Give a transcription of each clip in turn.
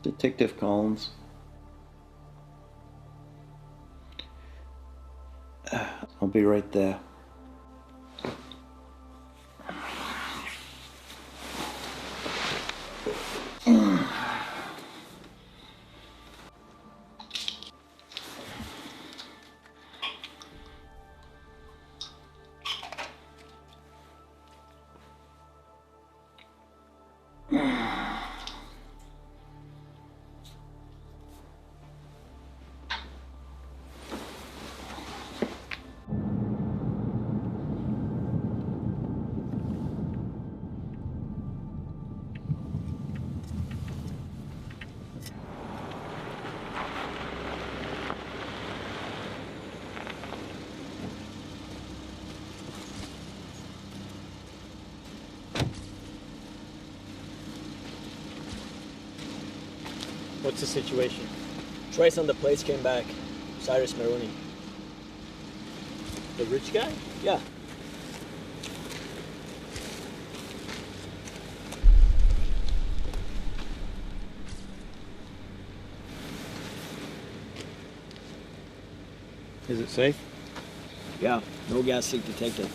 Detective Collins. I'll be right there. What's the situation? Trace on the plates came back. Cyrus Maroney. The rich guy? Yeah. Is it safe? Yeah, no gas leak detected.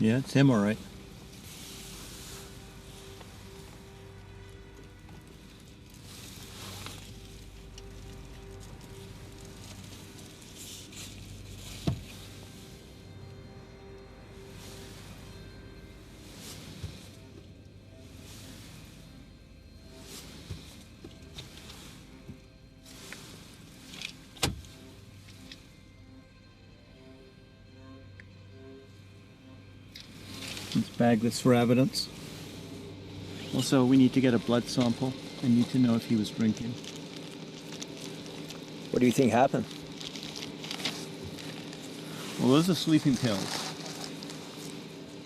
Yeah, it's him, all right. Let's bag this for evidence. Also, we need to get a blood sample. I need to know if he was drinking. What do you think happened? Well, those are sleeping pills.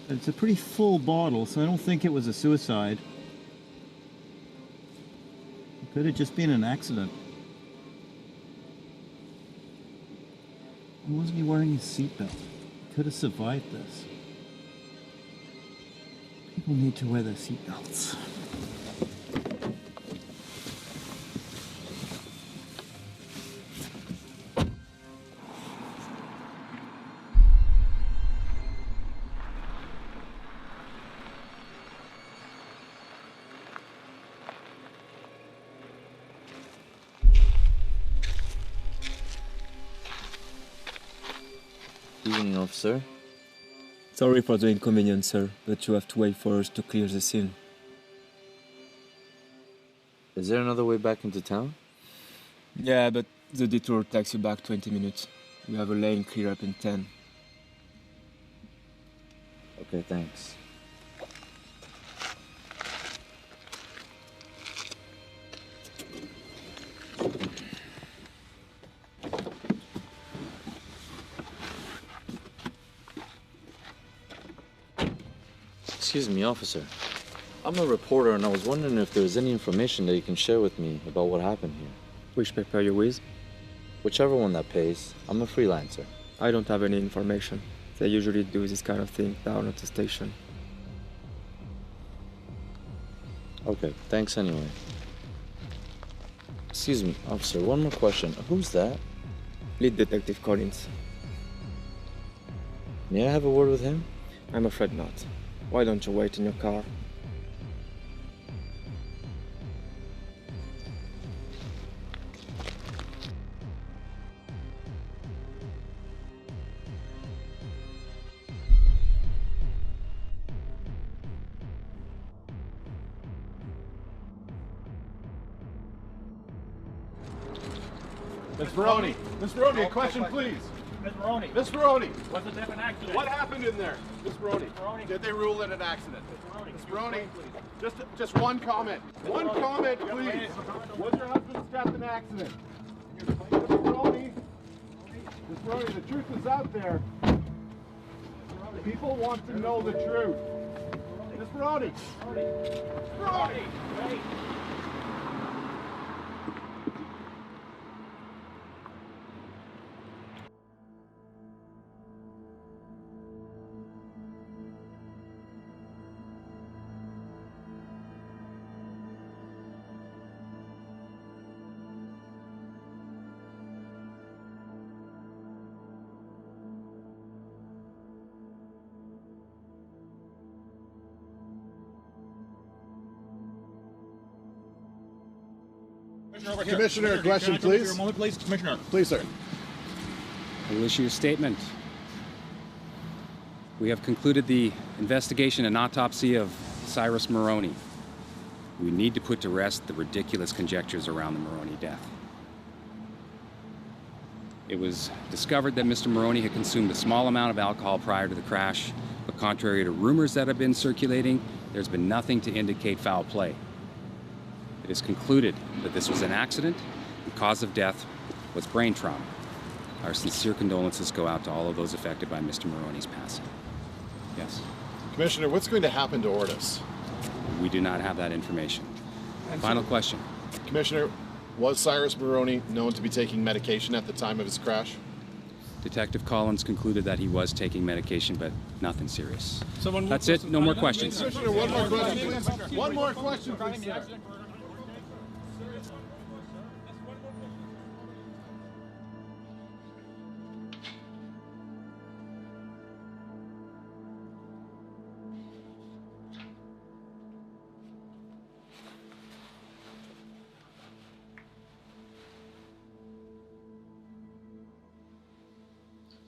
It's a pretty full bottle, so I don't think it was a suicide. It could have just been an accident. Why wasn't he wearing his seatbelt? He could have survived this. People need to wear their seatbelts. Evening, officer. Sorry for the inconvenience, sir, but you have to wait for us to clear the scene. Is there another way back into town? Yeah, but the detour takes you back 20 minutes. We have a lane clear up in 10. Okay, thanks. Excuse me, officer. I'm a reporter and I was wondering if there was any information that you can share with me about what happened here. Which paper are you with? Whichever one that pays. I'm a freelancer. I don't have any information. They usually do this kind of thing down at the station. Okay, thanks anyway. Excuse me, officer, one more question. Who's that? Lead Detective Collins. May I have a word with him? I'm afraid not. Why don't you wait in your car? Miss Maroney! Miss Maroney, a question, please. Miss Maroney. Miss Maroney! Was it an accident? What happened in there? Miss Maroney. Maroney. Did they rule it an accident? Maroney. Miss Maroney, just one comment. One comment, please. Was your husband stabbed in an accident? Miss Maroney. Miss Brody, the truth is out there. People want to know the truth. Miss Brody! Brody! Wait. Commissioner, over here. Commissioner, Can question, I come over please. here a moment, please? Commissioner. Please, sir. I will issue a statement. We have concluded the investigation and autopsy of Cyrus Maroney. We need to put to rest the ridiculous conjectures around the Maroney death. It was discovered that Mr. Maroney had consumed a small amount of alcohol prior to the crash, but contrary to rumors that have been circulating, there's been nothing to indicate foul play. It is concluded that this was an accident. The cause of death was brain trauma. Our sincere condolences go out to all of those affected by Mr. Maroney's passing. Yes, Commissioner, what's going to happen to Ortis? we do not have that information. Final question. Commissioner, was Cyrus Maroney known to be taking medication at the time of his crash? Detective Collins concluded that he was taking medication, but nothing serious. Someone That's it. No more questions. Commissioner, one more question, please. One more question, please, sir.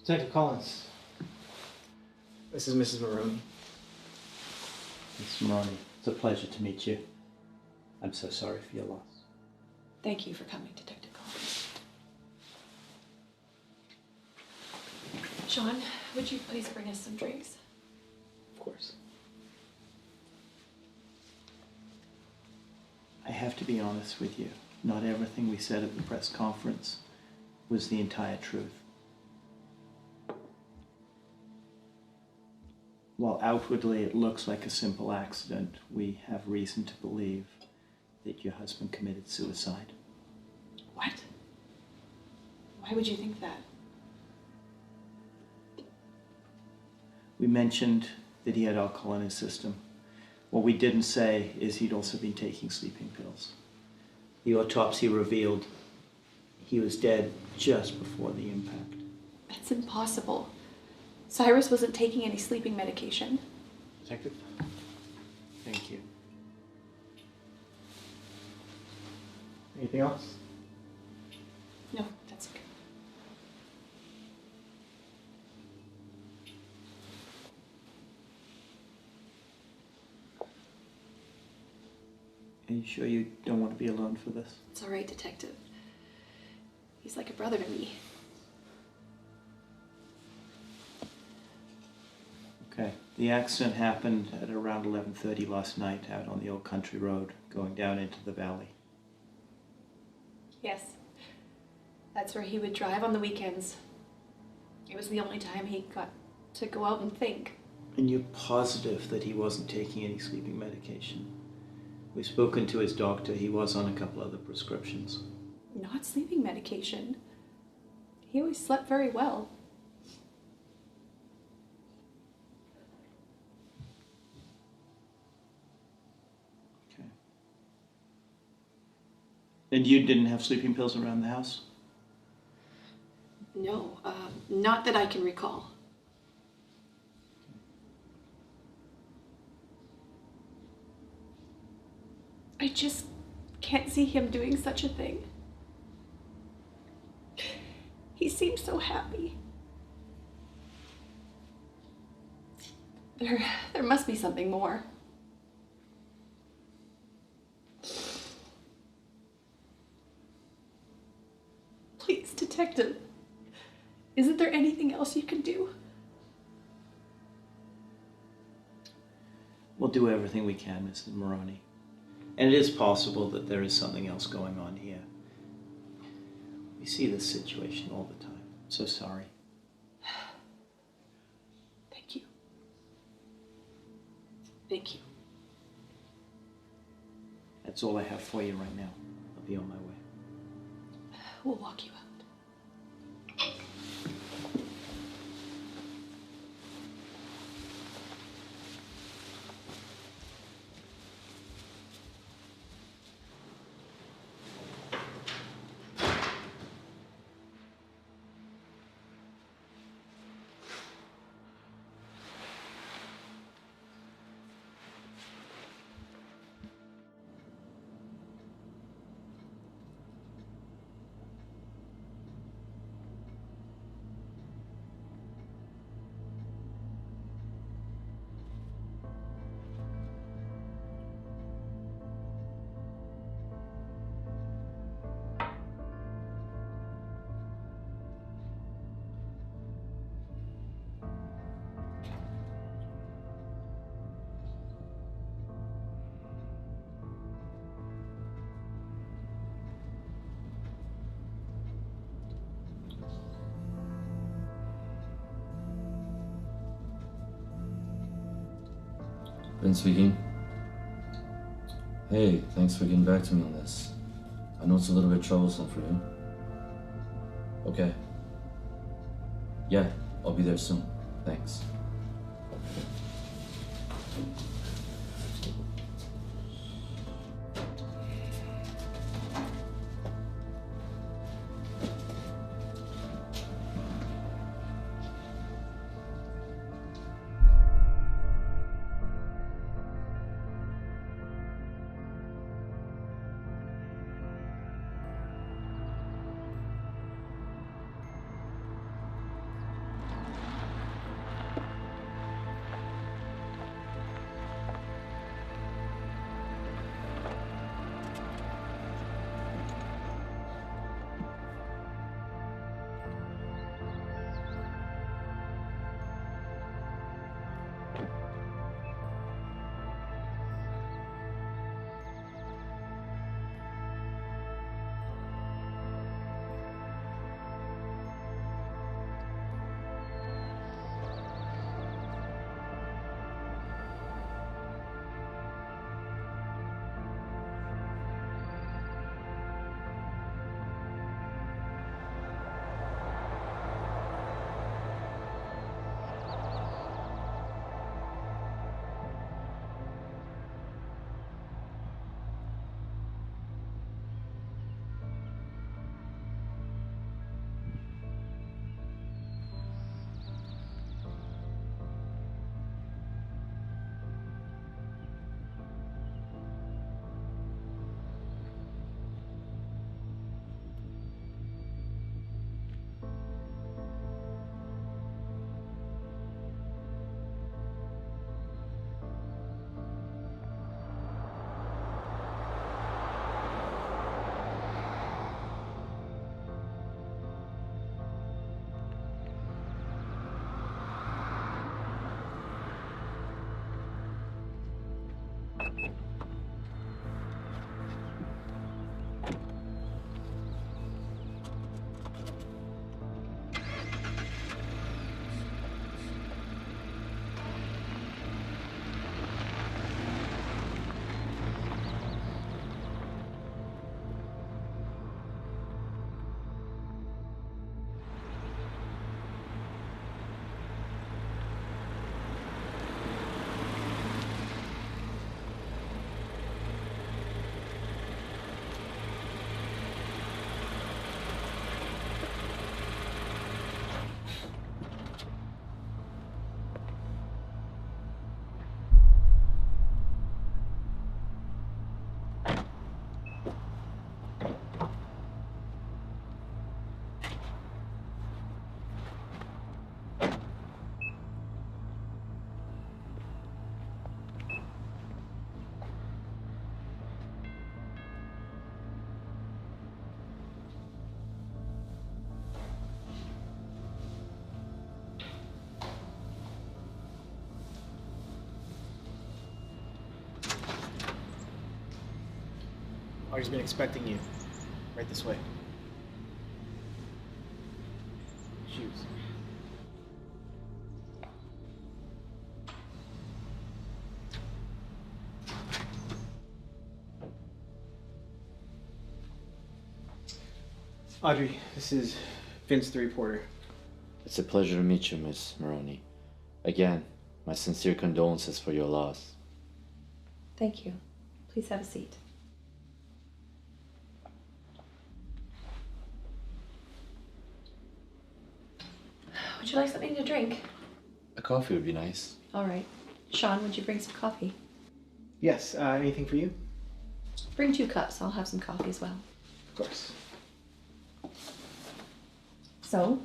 Detective Collins. This is Mrs. Maroney. Miss Maroney, it's a pleasure to meet you. I'm so sorry for your loss. Thank you for coming, Detective Collins. Sean, would you please bring us some drinks? Of course. I have to be honest with you. Not everything we said at the press conference was the entire truth. While outwardly it looks like a simple accident, we have reason to believe that your husband committed suicide. What? Why would you think that? We mentioned that he had alcohol in his system. What we didn't say is he'd also been taking sleeping pills. The autopsy revealed he was dead just before the impact. That's impossible. Cyrus wasn't taking any sleeping medication. Detective? Thank you. Anything else? No, that's okay. Are you sure you don't want to be alone for this? It's all right, Detective. He's like a brother to me. Okay. The accident happened at around 11:30 last night out on the old country road going down into the valley. Yes. That's where he would drive on the weekends. It was the only time he got to go out and think. And you're positive that he wasn't taking any sleeping medication? We've spoken to his doctor. He was on a couple other prescriptions. Not sleeping medication. He always slept very well. Okay. And you didn't have sleeping pills around the house? No, not that I can recall. I just can't see him doing such a thing. He seems so happy. There must be something more. Please, Detective, isn't there anything else you can do? We'll do everything we can, Mrs. Maroney. And it is possible that there is something else going on here. We see this situation all the time. So sorry. Thank you. Thank you. That's all I have for you right now. I'll be on my way. We'll walk you out. Ben speaking. Hey, thanks for getting back to me on this. I know it's a little bit troublesome for you. Okay. Yeah, I'll be there soon. Thanks. Artie's been expecting you. Right this way. Shoes. Audrey, this is Vince the reporter. It's a pleasure to meet you, Miss Maroney. Again, my sincere condolences for your loss. Thank you. Please have a seat. Would you like something to drink? A coffee would be nice. All right. Sean, would you bring some coffee? Yes, anything for you? Bring 2 cups. I'll have some coffee as well. Of course. So,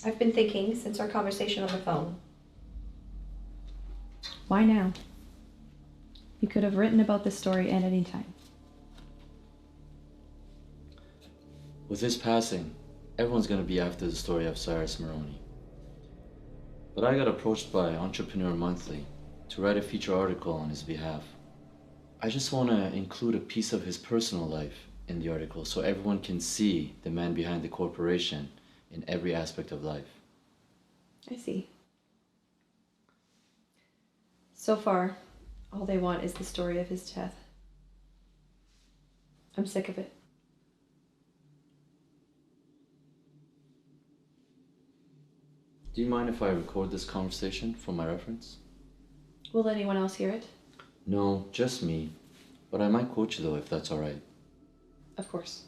I've been thinking since our conversation on the phone. Why now? You could have written about this story at any time. With his passing, everyone's gonna be after the story of Cyrus Maroney. But I got approached by Entrepreneur Monthly to write a feature article on his behalf. I just want to include a piece of his personal life in the article so everyone can see the man behind the corporation in every aspect of life. I see. So far, all they want is the story of his death. I'm sick of it. Do you mind if I record this conversation for my reference? Will anyone else hear it? No, just me. But I might quote you though, if that's alright. Of course.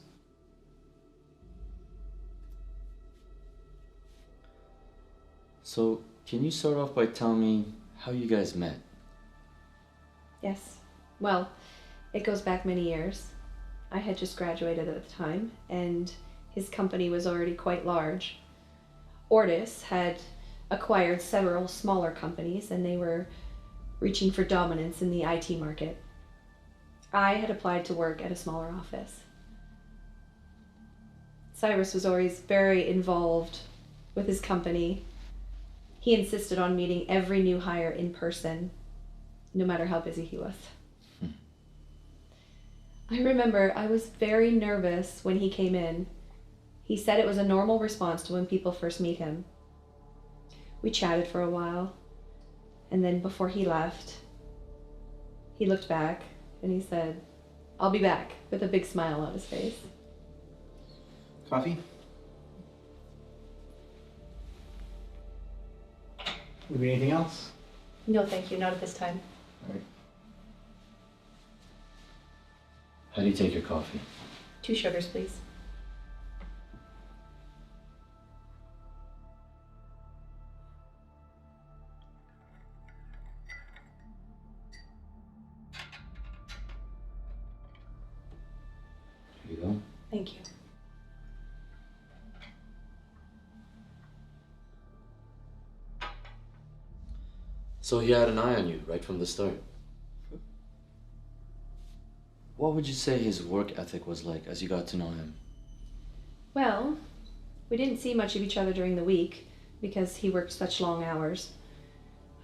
So, can you start off by telling me how you guys met? Yes. Well, it goes back many years. I had just graduated at the time, and his company was already quite large. Ortis had acquired several smaller companies, and they were reaching for dominance in the IT market. I had applied to work at a smaller office. Cyrus was always very involved with his company. He insisted on meeting every new hire in person, no matter how busy he was. I remember I was very nervous when he came in. He said it was a normal response to when people first meet him. We chatted for a while, and then before he left, he looked back and he said, "I'll be back," with a big smile on his face. Coffee? Would be anything else? No, thank you, not at this time. All right. How do you take your coffee? 2 sugars, please. Here you go. Thank you. So he had an eye on you right from the start. What would you say his work ethic was like as you got to know him? Well, we didn't see much of each other during the week because he worked such long hours.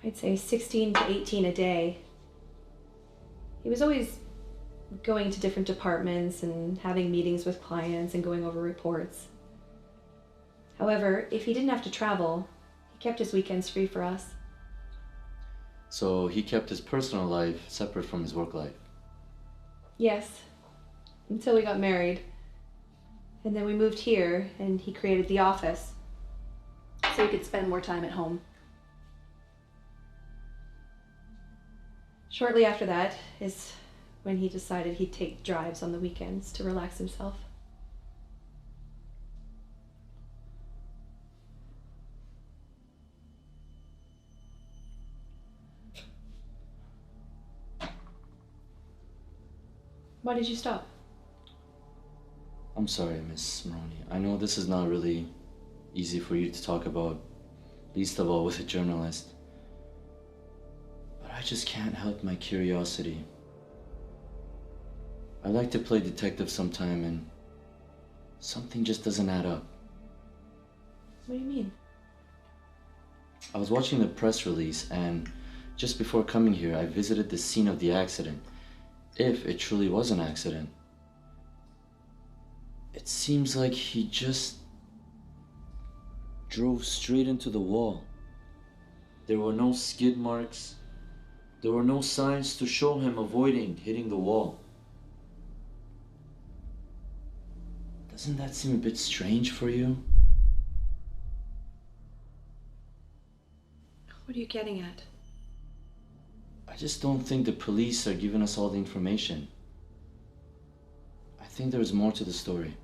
I'd say 16 to 18 a day. He was always going to different departments and having meetings with clients and going over reports. However, if he didn't have to travel, he kept his weekends free for us. So he kept his personal life separate from his work life. Yes, until we got married. And then we moved here and he created the office so he could spend more time at home. Shortly after that is when he decided he'd take drives on the weekends to relax himself. Why did you stop? I'm sorry, Miss Maroney. I know this is not really easy for you to talk about, least of all with a journalist. But I just can't help my curiosity. I like to play detective sometime and something just doesn't add up. What do you mean? I was watching the press release and just before coming here, I visited the scene of the accident. If it truly was an accident. It seems like he just drove straight into the wall. There were no skid marks. There were no signs to show him avoiding hitting the wall. Doesn't that seem a bit strange for you? What are you getting at? I just don't think the police are giving us all the information. I think there's more to the story.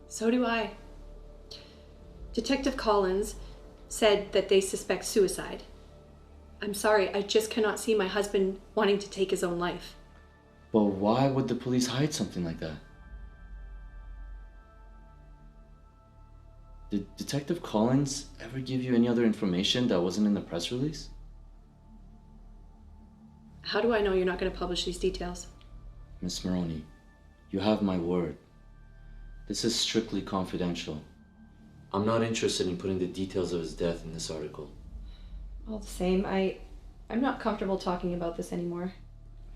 So do I. Detective Collins said that they suspect suicide. I'm sorry, I just cannot see my husband wanting to take his own life. But why would the police hide something like that? Did Detective Collins ever give you any other information that wasn't in the press release? How do I know you're not going to publish these details? Miss Maroney, you have my word. This is strictly confidential. I'm not interested in putting the details of his death in this article. All the same, I'm not comfortable talking about this anymore.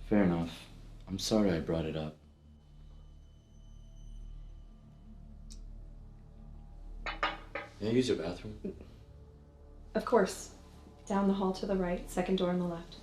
Fair enough. I'm sorry I brought it up. May I use your bathroom? Of course. Down the hall to the right, second door on the left.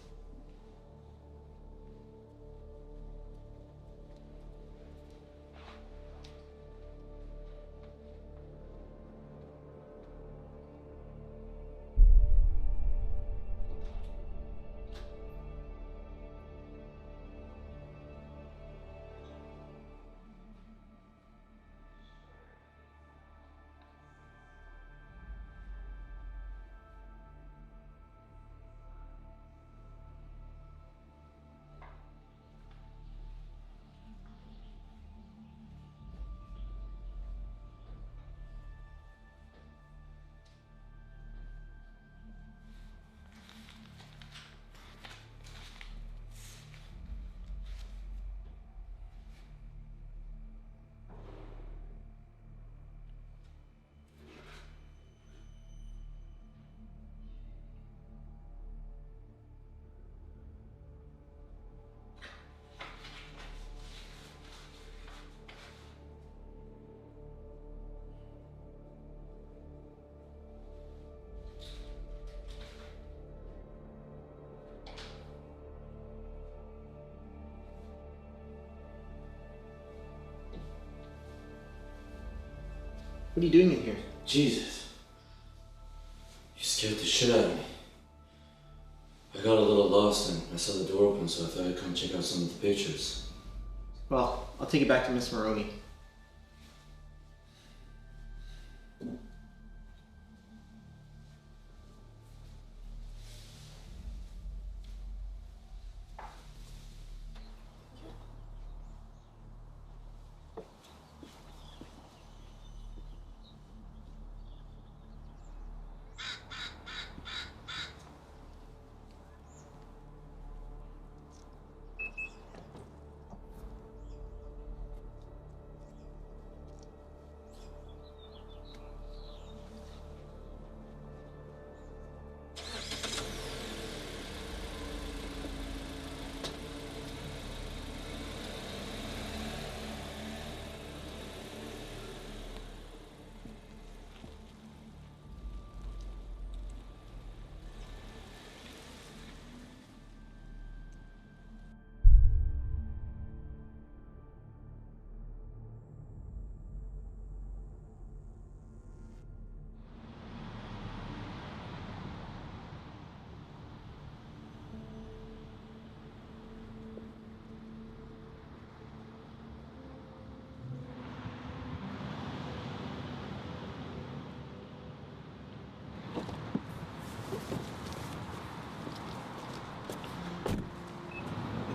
What are you doing in here? Jesus. You scared the shit out of me. I got a little lost and I saw the door open, so I thought I'd come check out some of the pictures. Well, I'll take it back to Miss Maroney.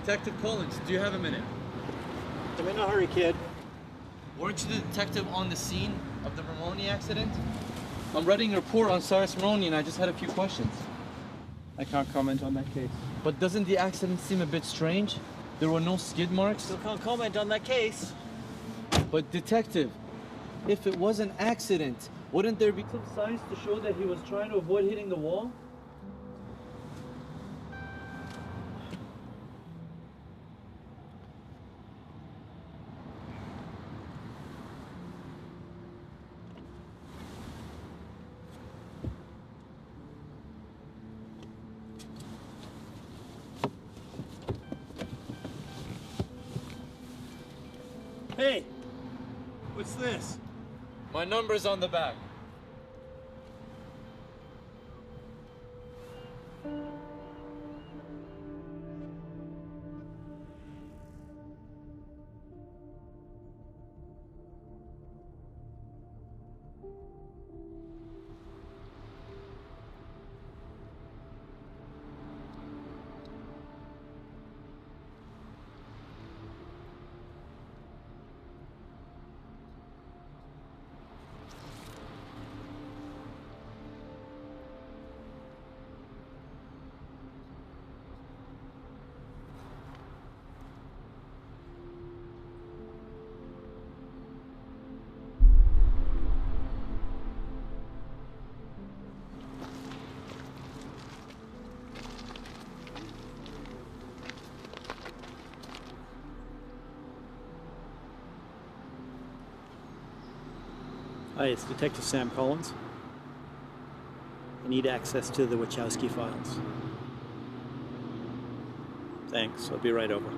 Detective Collins, do you have a minute? I'm in a hurry, kid. Weren't you the detective on the scene of the Maroney accident? I'm writing a report on Cyrus Maroney and I just had a few questions. I can't comment on that case. But doesn't the accident seem a bit strange? There were no skid marks. Still can't comment on that case. But detective, if it was an accident, wouldn't there be some signs to show that he was trying to avoid hitting the wall? Hey, what's this? My number's on the back. Hi, it's Detective Sam Collins. I need access to the Wachowski files. Thanks, I'll be right over.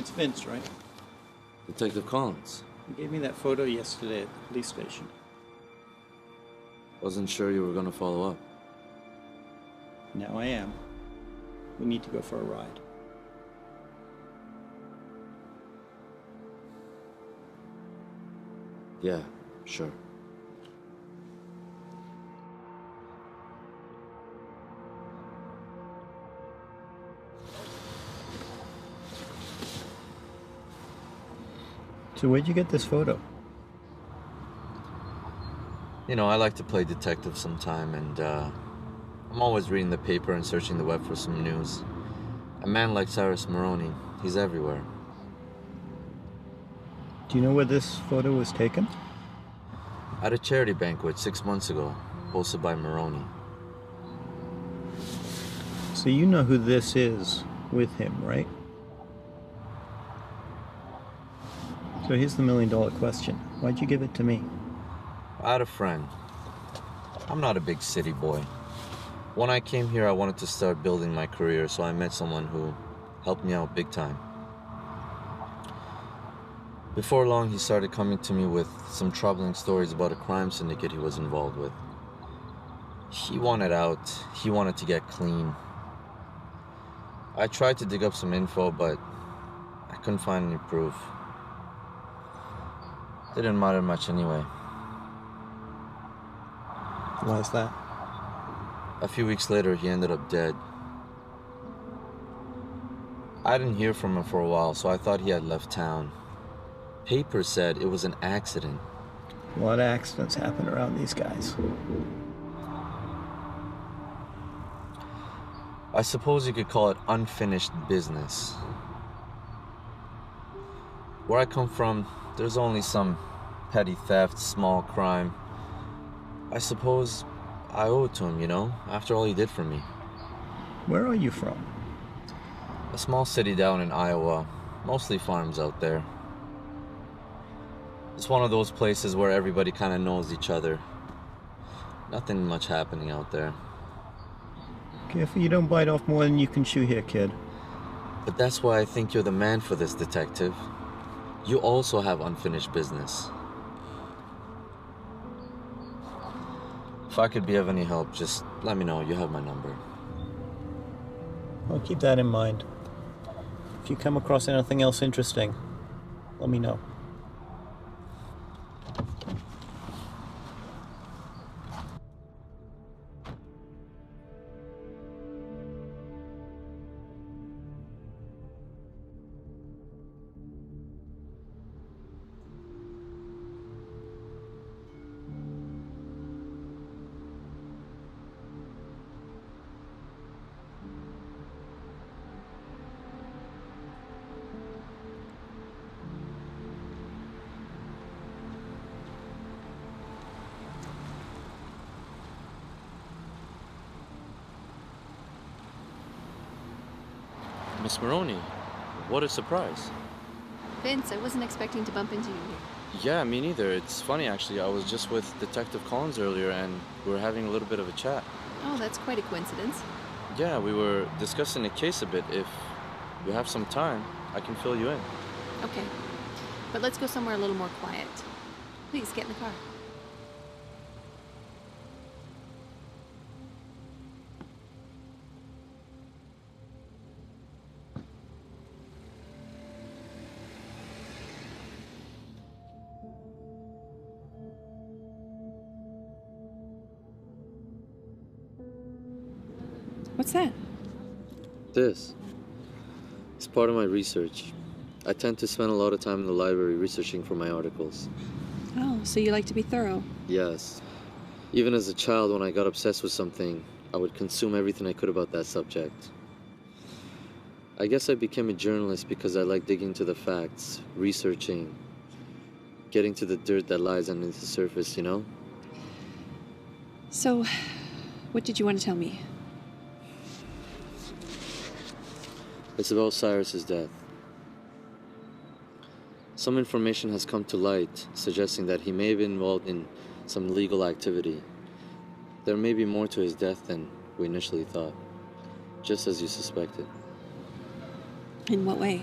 It's Vince, right? Detective Collins. You gave me that photo yesterday at the police station. Wasn't sure you were gonna follow up. Now I am. We need to go for a ride. Yeah, sure. So where'd you get this photo? You know, I like to play detective sometime, and I'm always reading the paper and searching the web for some news. A man like Cyrus Maroney, he's everywhere. Do you know where this photo was taken? At a charity banquet 6 months ago, hosted by Maroney. So you know who this is with him, right? So here's the million-dollar question. Why'd you give it to me? I had a friend. I'm not a big city boy. When I came here, I wanted to start building my career, so I met someone who helped me out big time. Before long, he started coming to me with some troubling stories about a crime syndicate he was involved with. He wanted out. He wanted to get clean. I tried to dig up some info, but I couldn't find any proof. Didn't matter much anyway. Why is that? A few weeks later, he ended up dead. I didn't hear from him for a while, so I thought he had left town. Papers said it was an accident. A lot of accidents happen around these guys. I suppose you could call it unfinished business. Where I come from, there's only some petty theft, small crime. I suppose I owe it to him, you know, after all he did for me. Where are you from? A small city down in Iowa, mostly farms out there. It's one of those places where everybody kind of knows each other. Nothing much happening out there. Careful you don't bite off more than you can chew here, kid. But that's why I think you're the man for this, detective. You also have unfinished business. If I could be of any help, just let me know. You have my number. I'll keep that in mind. If you come across anything else interesting, let me know. Miss Maroney, what a surprise. Vince, I wasn't expecting to bump into you here. Yeah, me neither. It's funny, actually. I was just with Detective Collins earlier, and we were having a little bit of a chat. Oh, that's quite a coincidence. Yeah, we were discussing the case a bit. If you have some time, I can fill you in. Okay. But let's go somewhere a little more quiet. Please, get in the car. What's that? This. It's part of my research. I tend to spend a lot of time in the library researching for my articles. Oh, so you like to be thorough. Yes. Even as a child, when I got obsessed with something, I would consume everything I could about that subject. I guess I became a journalist because I like digging into the facts, researching, getting to the dirt that lies underneath the surface, you know? So, what did you want to tell me? It's about Cyrus's death. Some information has come to light suggesting that he may have been involved in some illegal activity. There may be more to his death than we initially thought, just as you suspected. In what way?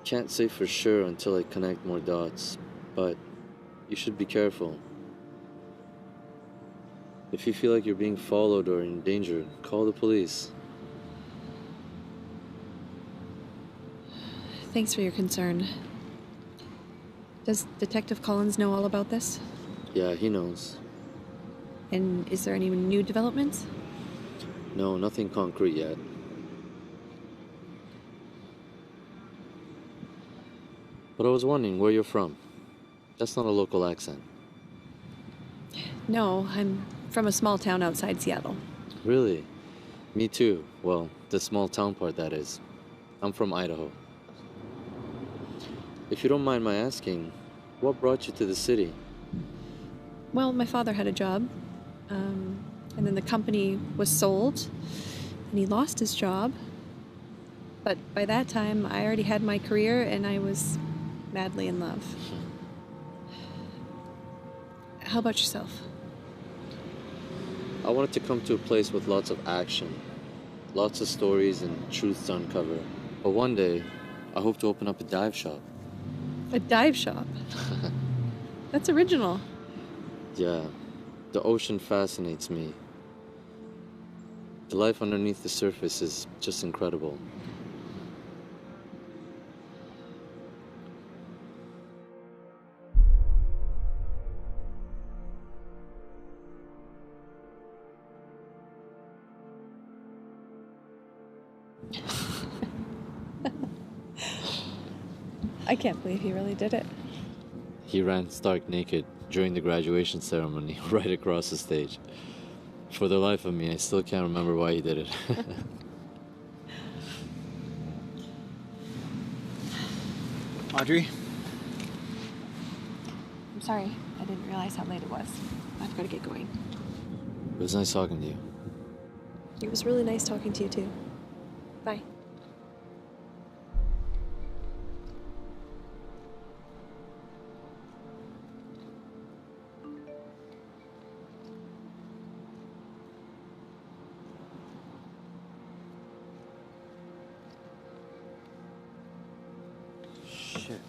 can't say for sure until I connect more dots, but you should be careful. If you feel like you're being followed or in danger, call the police. Thanks for your concern. Does Detective Collins know all about this? Yeah, he knows. And is there any new developments? No, nothing concrete yet. But I was wondering where you're from. That's not a local accent. No, I'm from a small town outside Seattle. Really? Me too. Well, the small town part, that is. I'm from Idaho. If you don't mind my asking, what brought you to the city? Well, my father had a job, and then the company was sold, and he lost his job. But by that time, I already had my career, and I was madly in love. How about yourself? I wanted to come to a place with lots of action, lots of stories and truths to uncover. But one day, I hope to open up a dive shop. A dive shop? That's original. Yeah, the ocean fascinates me. The life underneath the surface is just incredible. I can't believe he really did it. He ran stark naked during the graduation ceremony right across the stage. For the life of me, I still can't remember why he did it. Audrey? I'm sorry. I didn't realize how late it was. I've got to get going. It was nice talking to you. It was really nice talking to you, too. Bye. Shit.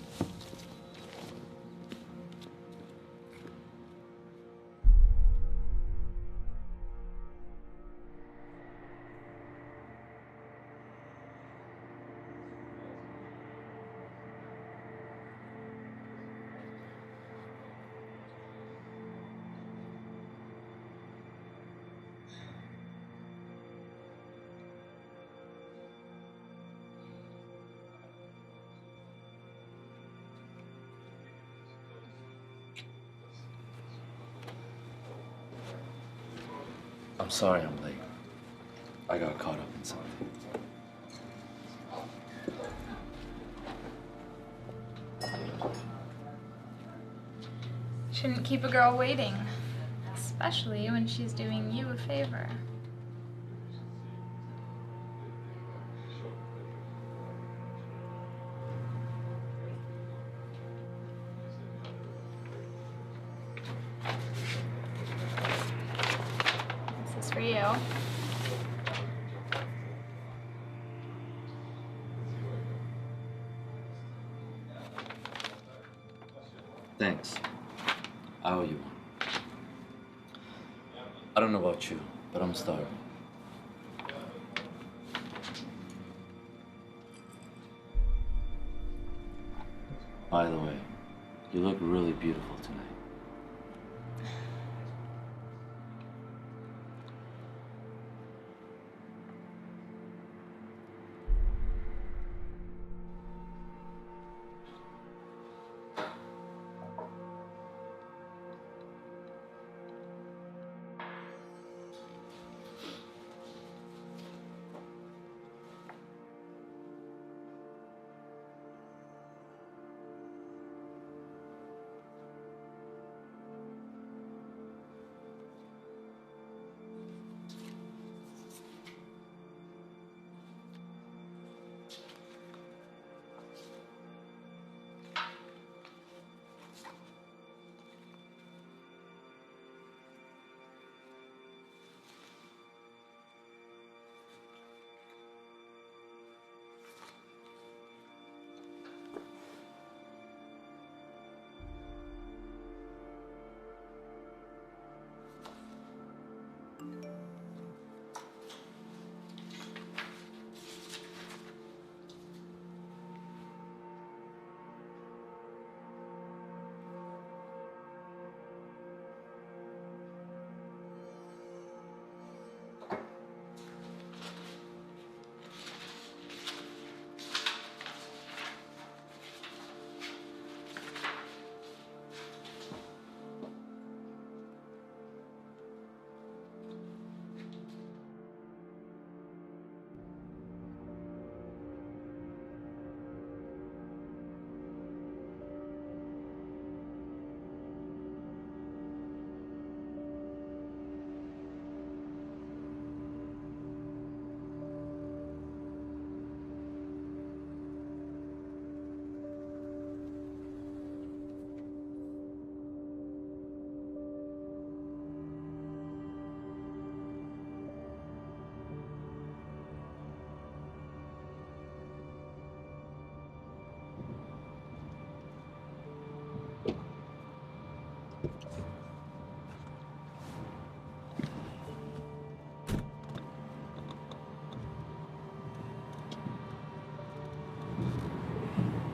I'm sorry I'm late. I got caught up in something. Shouldn't keep a girl waiting, especially when she's doing you a favor. This is for you. Thanks. I owe you one. I don't know about you, but I'm starving. By the way, you look really beautiful tonight.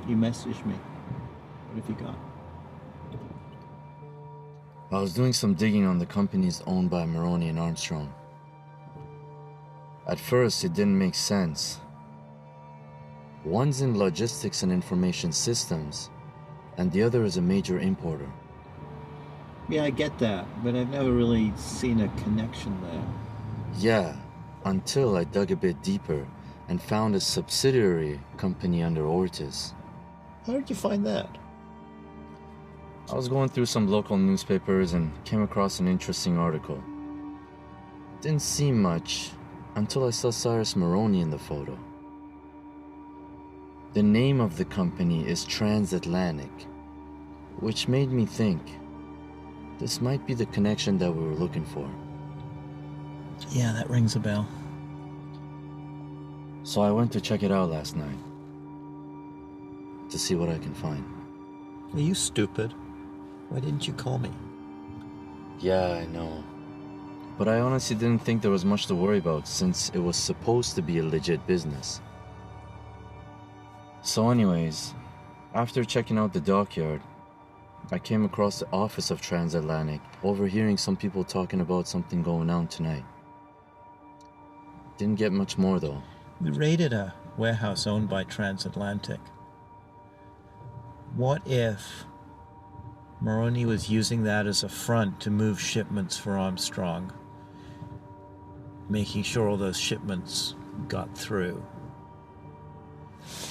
You messaged me. What have you got? I was doing some digging on the companies owned by Maroney and Armstrong. At first, it didn't make sense. One's in logistics and information systems, and the other is a major importer. Yeah, I get that, but I've never really seen a connection there. Yeah, until I dug a bit deeper and found a subsidiary company under Ortiz. How did you find that? I was going through some local newspapers and came across an interesting article. Didn't seem much until I saw Cyrus Maroney in the photo. The name of the company is Transatlantic, which made me think this might be the connection that we were looking for. Yeah, that rings a bell. So I went to check it out last night to see what I can find. Are you stupid? Why didn't you call me? Yeah, I know. But I honestly didn't think there was much to worry about since it was supposed to be a legit business. So anyways, after checking out the dockyard, I came across the office of Transatlantic, overhearing some people talking about something going on tonight. Didn't get much more though. We raided a warehouse owned by Transatlantic. What if Maroney was using that as a front to move shipments for Armstrong, making sure all those shipments got through?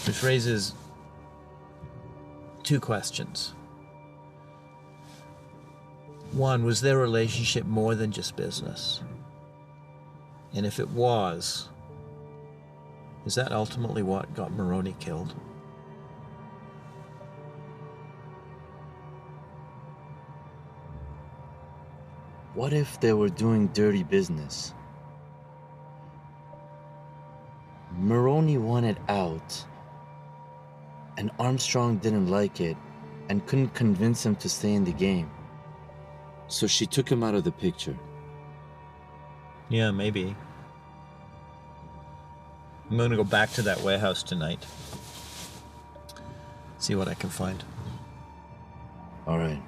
Which raises two questions. One, was their relationship more than just business? And if it was, is that ultimately what got Maroney killed? What if they were doing dirty business? Maroney wanted out, and Armstrong didn't like it and couldn't convince him to stay in the game. So she took him out of the picture. Yeah, maybe. I'm going to go back to that warehouse tonight. See what I can find. All right.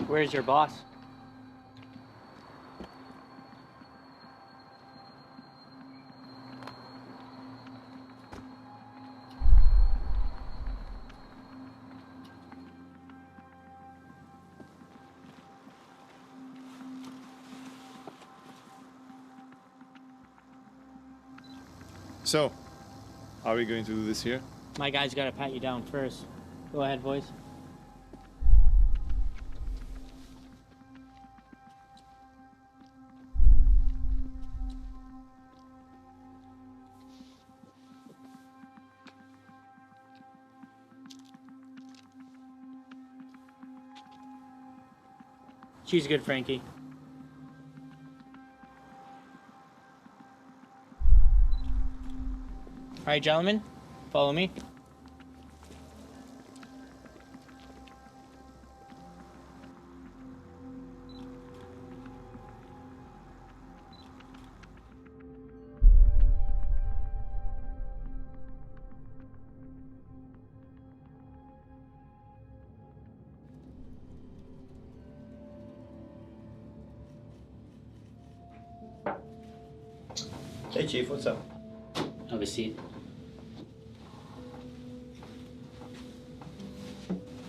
Where's your boss? So, are we going to do this here? My guy's gotta pat you down first. Go ahead, boys. She's good, Frankie. All right, gentlemen, follow me. Hey, Chief, what's up? Have a seat.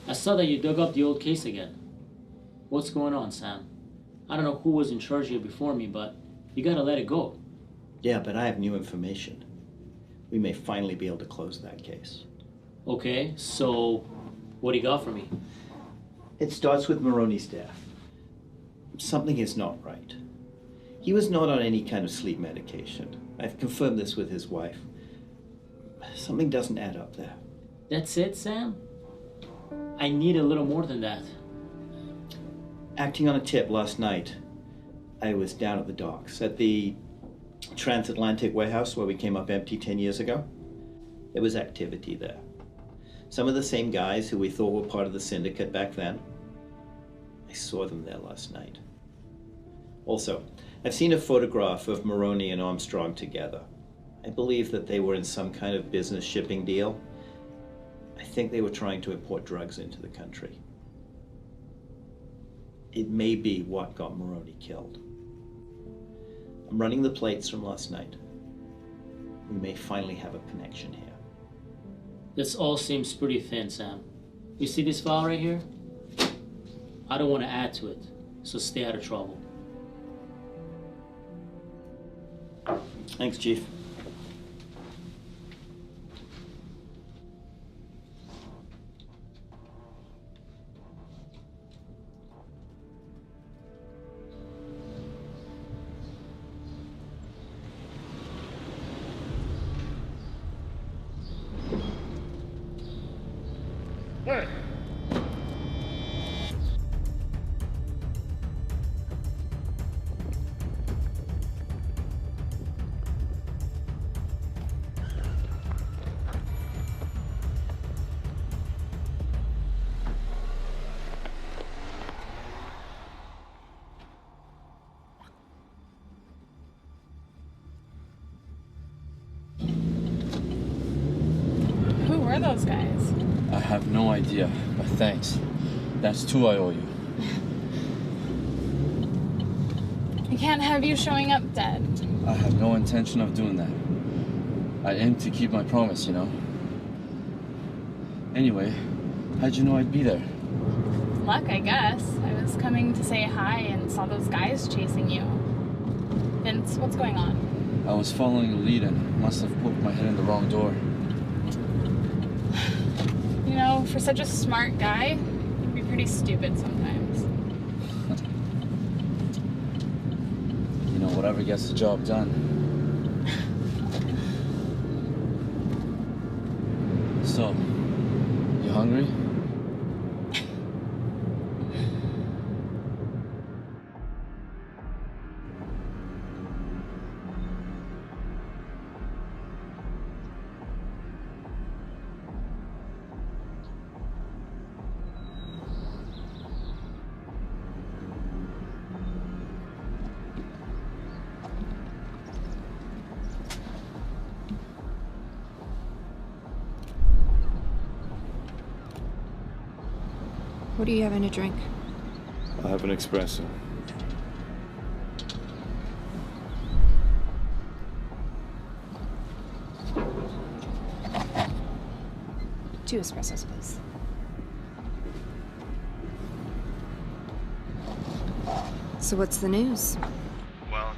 I saw that you dug up the old case again. What's going on, Sam? I don't know who was in charge here before me, but you gotta let it go. Yeah, but I have new information. We may finally be able to close that case. Okay, so what do you got for me? It starts with Maroney's death. Something is not right. He was not on any kind of sleep medication. I've confirmed this with his wife. Something doesn't add up there. That's it, Sam? I need a little more than that. Acting on a tip last night, I was down at the docks, at the transatlantic warehouse where we came up empty 10 years ago. There was activity there. Some of the same guys who we thought were part of the syndicate back then. I saw them there last night. Also, I've seen a photograph of Maroney and Armstrong together. I believe that they were in some kind of business shipping deal. I think they were trying to import drugs into the country. It may be what got Maroney killed. I'm running the plates from last night. We may finally have a connection here. This all seems pretty thin, Sam. You see this file right here? I don't want to add to it, so stay out of trouble. Thanks, Chief. Who were those guys? I have no idea, but thanks. That's two I owe you. I can't have you showing up dead. I have no intention of doing that. I aim to keep my promise, you know. Anyway, how'd you know I'd be there? Luck, I guess. I was coming to say hi and saw those guys chasing you. Vince, what's going on? I was following a lead and must have poked my head in the wrong door. You know, for such a smart guy, you'd be pretty stupid sometimes. You know, whatever gets the job done. So, you hungry? What are you having to drink? I'll have an espresso. Two espressos, please. So what's the news? Well,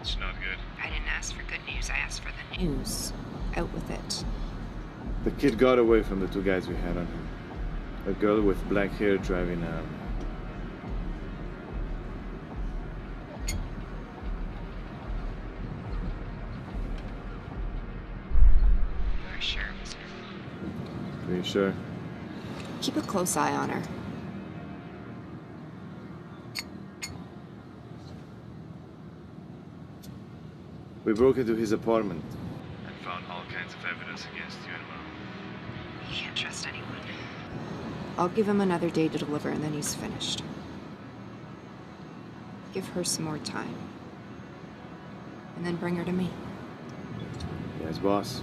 it's not good. I didn't ask for good news, I asked for the news. Out with it. The kid got away from the two guys we had on him. A girl with black hair driving a... You're sure, mister? Are you sure? Keep a close eye on her. We broke into his apartment and found all kinds of evidence against you and Mom. You can't trust anyone. I'll give him another day to deliver and then he's finished. Give her some more time. And then bring her to me. Yes, boss.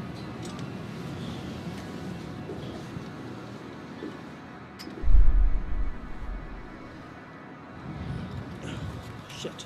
Shit.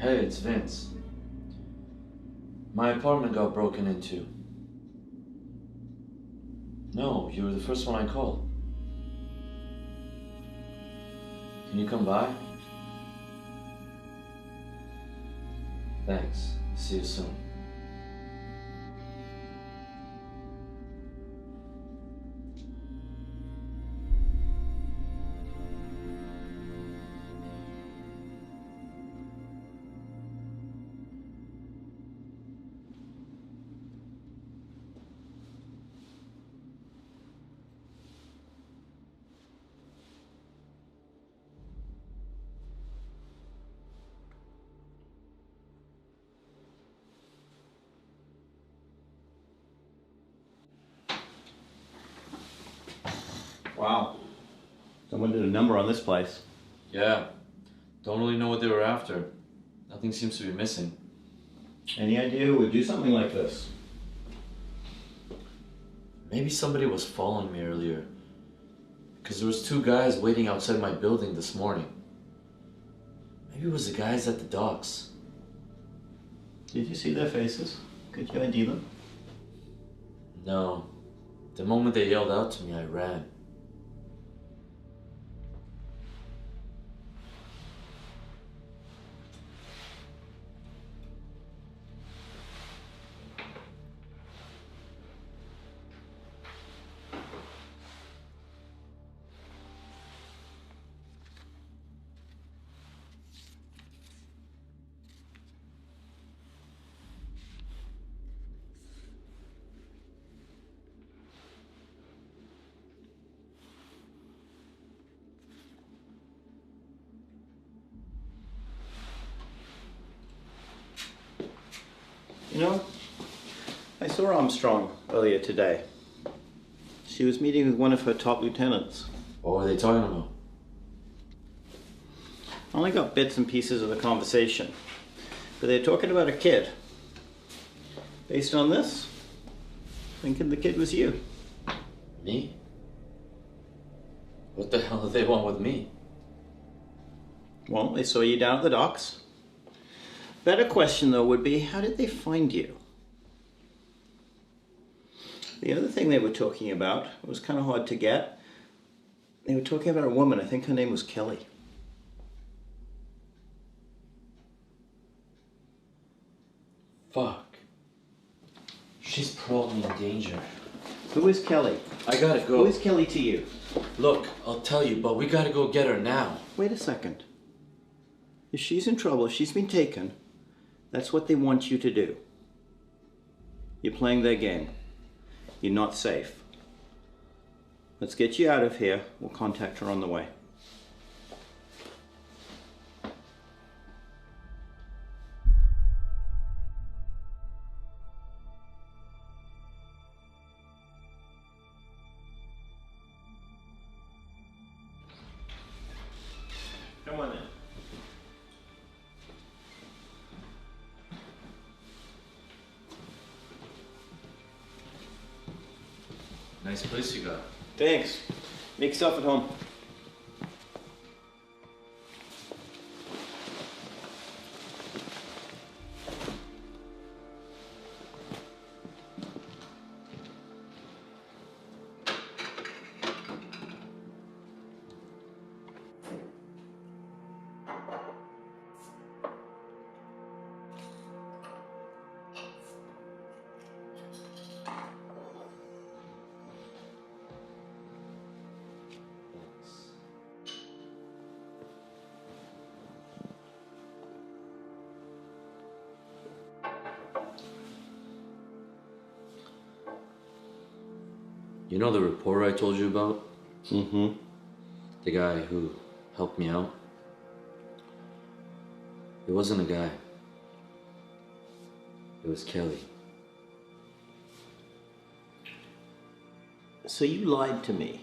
Hey, it's Vince. My apartment got broken into. No, you were the first one I called. Can you come by? Thanks. See you soon. Wow. Someone did a number on this place. Yeah. Don't really know what they were after. Nothing seems to be missing. Any idea who would do something like this? Maybe somebody was following me earlier. Because there was 2 guys waiting outside my building this morning. Maybe it was the guys at the docks. Did you see their faces? Could you ID them? No. The moment they yelled out to me, I ran. You know, I saw Armstrong earlier today. She was meeting with one of her top lieutenants. What were they talking about? I only got bits and pieces of the conversation, but they're talking about a kid. Based on this, thinking the kid was you. Me? What the hell do they want with me? Well, they saw you down at the docks. Better question, though, would be, how did they find you? The other thing they were talking about was kind of hard to get. They were talking about a woman. I think her name was Kelly. Fuck. She's probably in danger. Who is Kelly? I gotta go. Who is Kelly to you? Look, I'll tell you, but we gotta go get her now. Wait a second. If she's in trouble, if she's been taken, that's what they want you to do. You're playing their game. You're not safe. Let's get you out of here. We'll contact her on the way. Come on in. Nice place you got. Thanks. Make yourself at home. You know the reporter I told you about? Mm-hmm. The guy who helped me out? It wasn't a guy. It was Kelly. So you lied to me.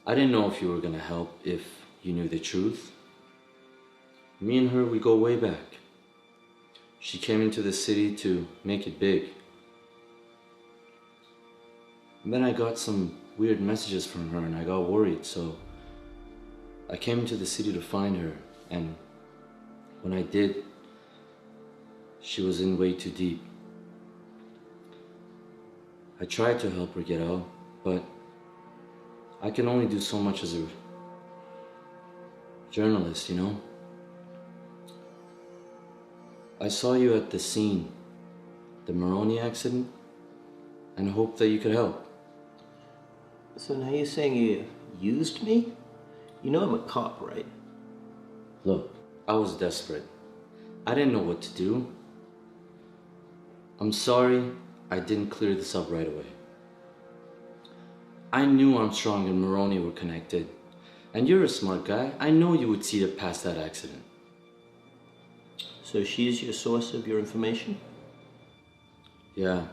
I didn't know if you were gonna help if you knew the truth. Me and her, we go way back. She came into the city to make it big. And then I got some weird messages from her and I got worried, so I came into the city to find her, and when I did, She was in way too deep. I tried to help her get out, but I can only do so much as a journalist, you know? I saw you at the scene, the Maroney accident, and hoped that you could help. So now you're saying you used me? You know I'm a cop, right? Look, I was desperate. I didn't know what to do. I'm sorry I didn't clear this up right away. I knew Armstrong and Maroney were connected. And you're a smart guy. I know you would see it past that accident. So she's your source of your information? Yeah.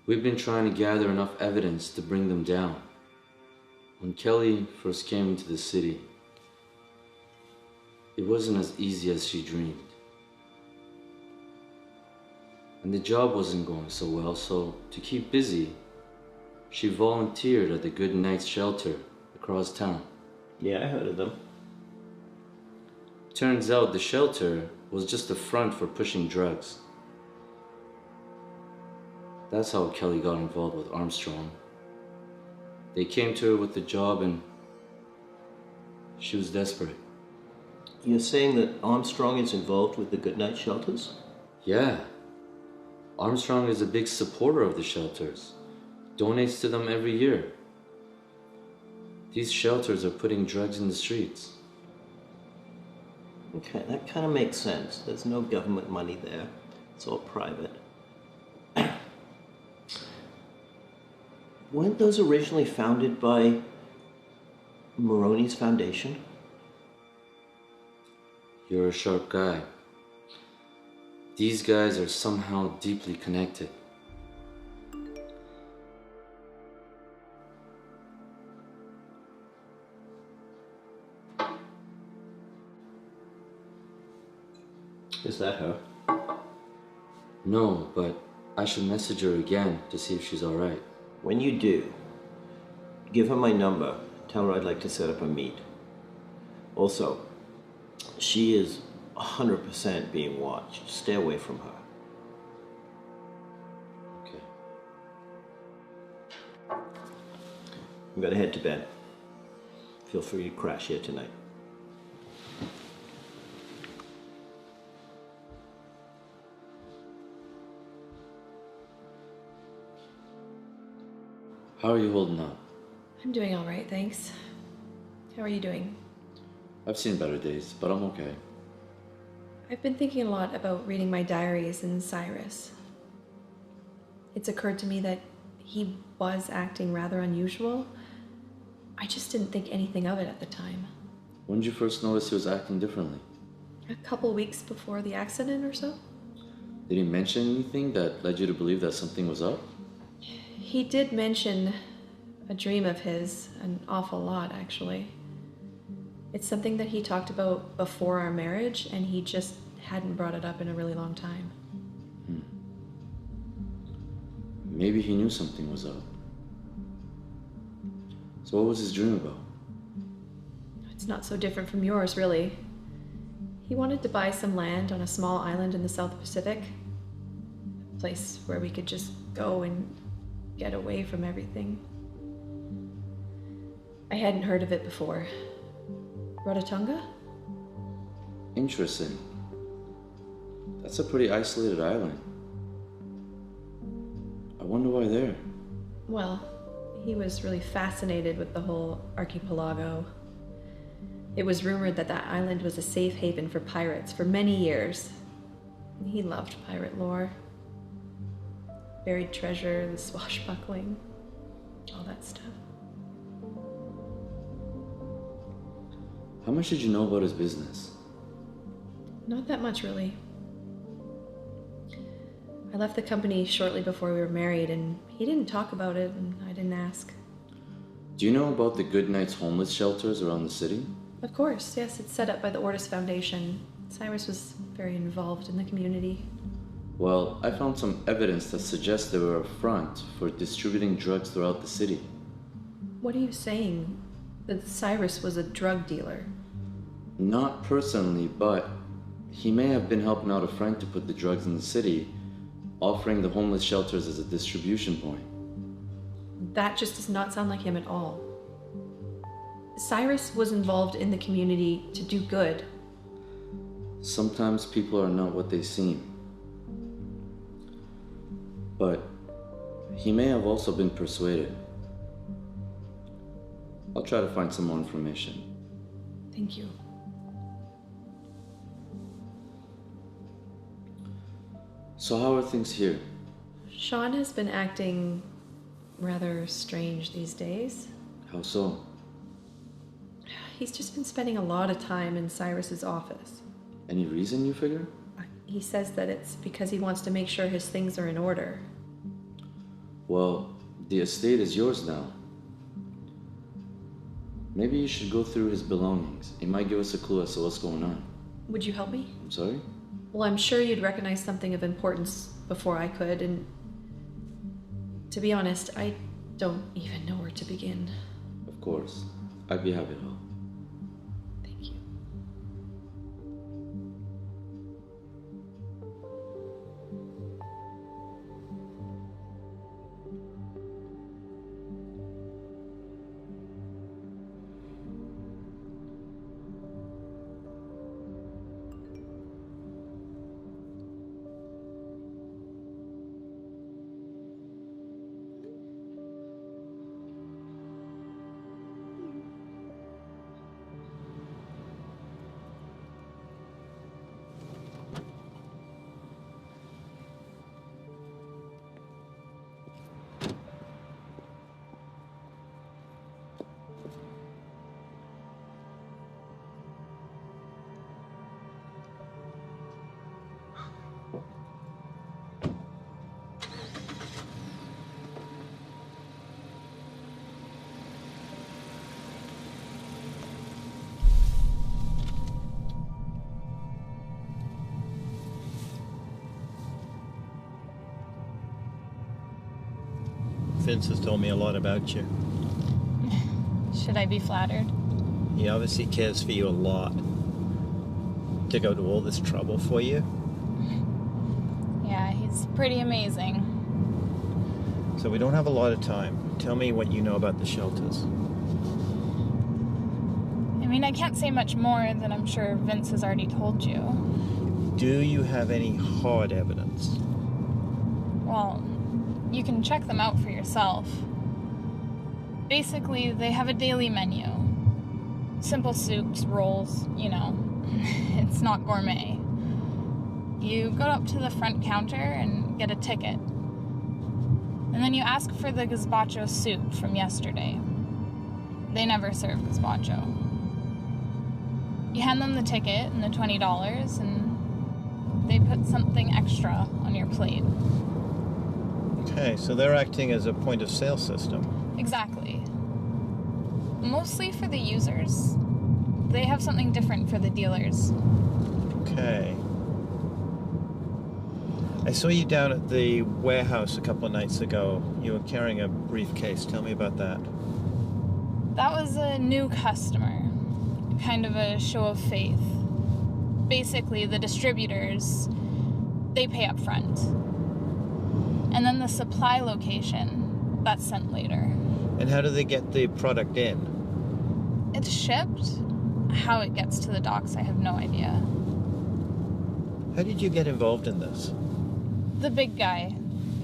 We've been trying to gather enough evidence to bring them down. When Kelly first came into the city, it wasn't as easy as she dreamed. And the job wasn't going so well, so to keep busy, she volunteered at the Good Night shelter across town. Yeah, I heard of them. Turns out the shelter was just a front for pushing drugs. That's how Kelly got involved with Armstrong. They came to her with the job and she was desperate. You're saying that Armstrong is involved with the Goodnight shelters? Yeah. Armstrong is a big supporter of the shelters. Donates to them every year. These shelters are putting drugs in the streets. Okay, that kind of makes sense. There's no government money there. It's all private. Weren't those originally founded by Maroney's foundation? You're a sharp guy. These guys are somehow deeply connected. Is that her? No, but I should message her again to see if she's alright. When you do, give her my number. Tell her I'd like to set up a meet. Also, she is 100% being watched. Stay away from her. Okay. I'm gonna head to bed. Feel free to crash here tonight. How are you holding up? I'm doing all right, thanks. How are you doing? I've seen better days, but I'm okay. I've been thinking a lot about reading my diaries and Cyrus. It's occurred to me that he was acting rather unusual. I just didn't think anything of it at the time. When did you first notice he was acting differently? A couple weeks before the accident or so. Did he mention anything that led you to believe that something was up? He did mention a dream of his, an awful lot actually. It's something that he talked about before our marriage, and he just hadn't brought it up in a really long time. Maybe he knew something was up. So what was his dream about? It's not so different from yours, really. He wanted to buy some land on a small island in the South Pacific. A place where we could just go and get away from everything. I hadn't heard of it before. Rarotonga? Interesting. That's a pretty isolated island. I wonder why there. Well, he was really fascinated with the whole archipelago. It was rumored that that island was a safe haven for pirates for many years. He loved pirate lore. Buried treasure, the swashbuckling, all that stuff. How much did you know about his business? Not that much, really. I left the company shortly before we were married, and he didn't talk about it, and I didn't ask. Do you know about the Good Night's homeless shelters around the city? Of course, yes. It's set up by the Ortis Foundation. Cyrus was very involved in the community. Well, I found some evidence that suggests they were a front for distributing drugs throughout the city. What are you saying? That Cyrus was a drug dealer? Not personally, but He may have been helping out a friend to put the drugs in the city, offering the homeless shelters as a distribution point. That just does not sound like him at all. Cyrus was involved in the community to do good. Sometimes people are not what they seem. But he may have also been persuaded. I'll try to find some more information. Thank you. So how are things here? Sean has been acting rather strange these days. How so? He's just been spending a lot of time in Cyrus's office. Any reason, you figure? He says that it's because he wants to make sure his things are in order. Well, the estate is yours now. Maybe you should go through his belongings. It might give us a clue as to what's going on. Would you help me? I'm sorry? Well, I'm sure you'd recognize something of importance before I could, and to be honest, I don't even know where to begin. Of course. I'd be happy to help. Thank you. Vince has told me a lot about you. Should I be flattered? He obviously cares for you a lot. To go to all this trouble for you. Yeah, he's pretty amazing. So we don't have a lot of time. Tell me what you know about the shelters. I mean, I can't say much more than I'm sure Vince has already told you. Do you have any hard evidence? Well, you can check them out for yourself. Basically, they have a daily menu. Simple soups, rolls, you know. It's not gourmet. You go up to the front counter and get a ticket. And then you ask for the gazpacho soup from yesterday. They never serve gazpacho. You hand them the ticket and the $20, and they put something extra on your plate. Okay, so they're acting as a point of sale system. Exactly. Mostly for the users. They have something different for the dealers. Okay. I saw you down at the warehouse a couple of nights ago. You were carrying a briefcase. Tell me about that. That was a new customer. Kind of a show of faith. Basically, the distributors, they pay up front. And then the supply location, that's sent later. And how do they get the product in? It's shipped. How it gets to the docks, I have no idea. How did you get involved in this? The big guy.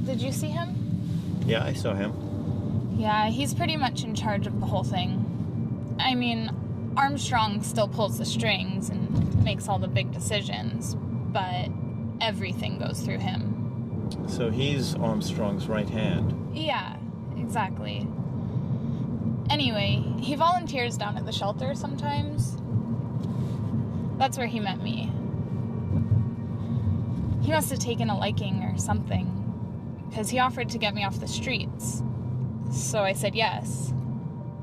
Did you see him? Yeah, I saw him. Yeah, he's pretty much in charge of the whole thing. I mean, Armstrong still pulls the strings and makes all the big decisions, but everything goes through him. So he's Armstrong's right hand. Yeah, exactly. Anyway, he volunteers down at the shelter sometimes. That's where he met me. He must have taken a liking or something, because he offered to get me off the streets. So I said yes.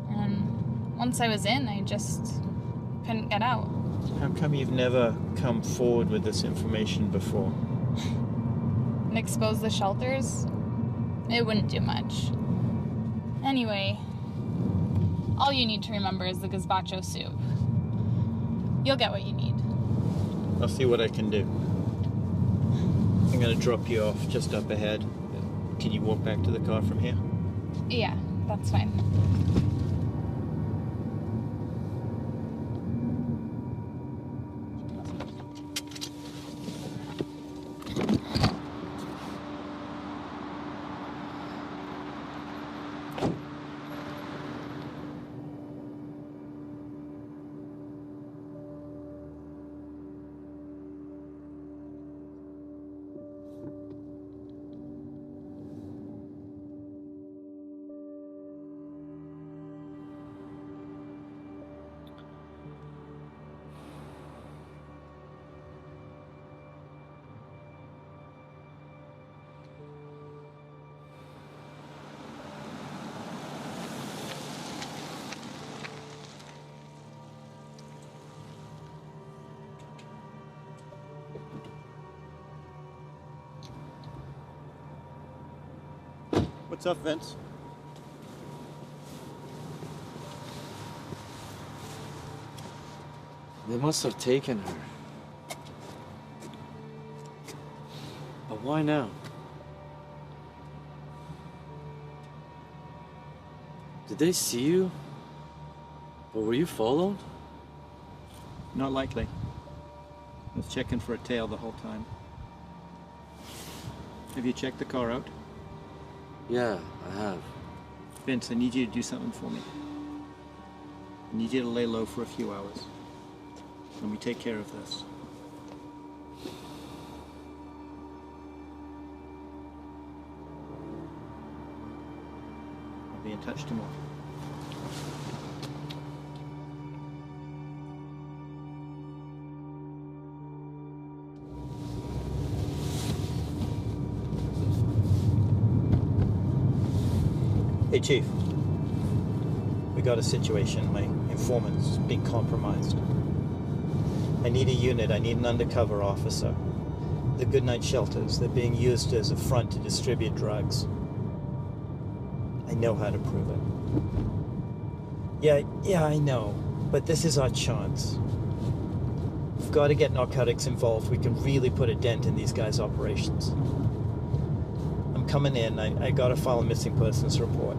And once I was in, I just couldn't get out. How come you've never come forward with this information before? And expose the shelters? It wouldn't do much. Anyway, all you need to remember is the gazpacho soup. You'll get what you need. I'll see what I can do. I'm gonna drop you off just up ahead. Can you walk back to the car from here? Yeah, that's fine. What's up, Vince? They must have taken her. But why now? Did they see you? Or were you followed? Not likely. I was checking for a tail the whole time. Have you checked the car out? Yeah, I have. Vince, I need you to do something for me. I need you to lay low for a few hours. Let me take care of this. I'll be in touch tomorrow. Hey, Chief. We got a situation. My informant's being compromised. I need a unit. I need an undercover officer. The Goodnight shelters, they're being used as a front to distribute drugs. I know how to prove it. Yeah, I know. But this is our chance. We've got to get narcotics involved. We can really put a dent in these guys' operations. I'm coming in. I got to file a missing persons report.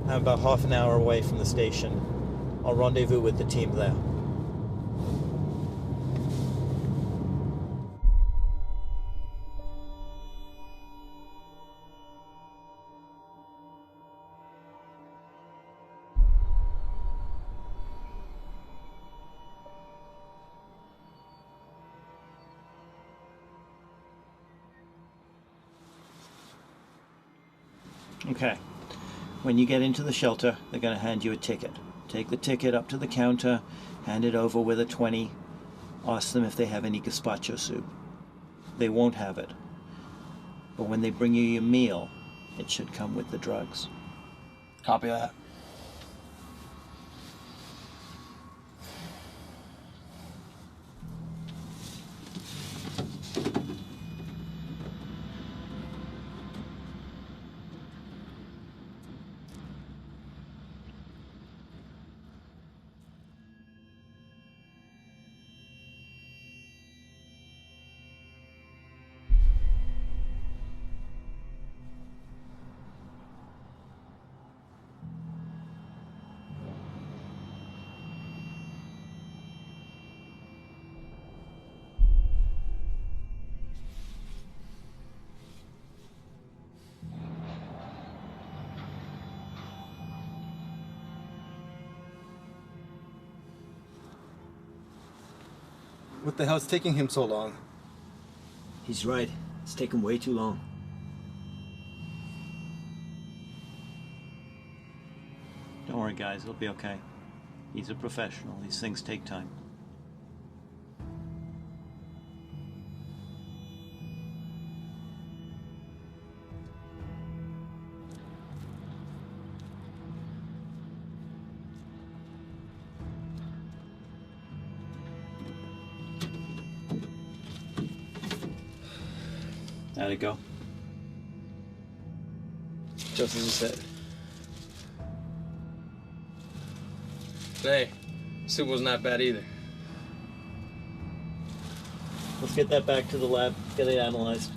I'm about half an hour away from the station. I'll rendezvous with the team there. Okay. When you get into the shelter, they're going to hand you a ticket. Take the ticket up to the counter, hand it over with a 20. Ask them if they have any gazpacho soup. They won't have it. But when they bring you your meal, it should come with the drugs. Copy that. What the hell's taking him so long? He's right. It's taken way too long. Don't worry, guys. It'll be okay. He's a professional. These things take time. How'd it go? Just as you said. Hey, soup was not bad either. Let's get that back to the lab, get it analyzed.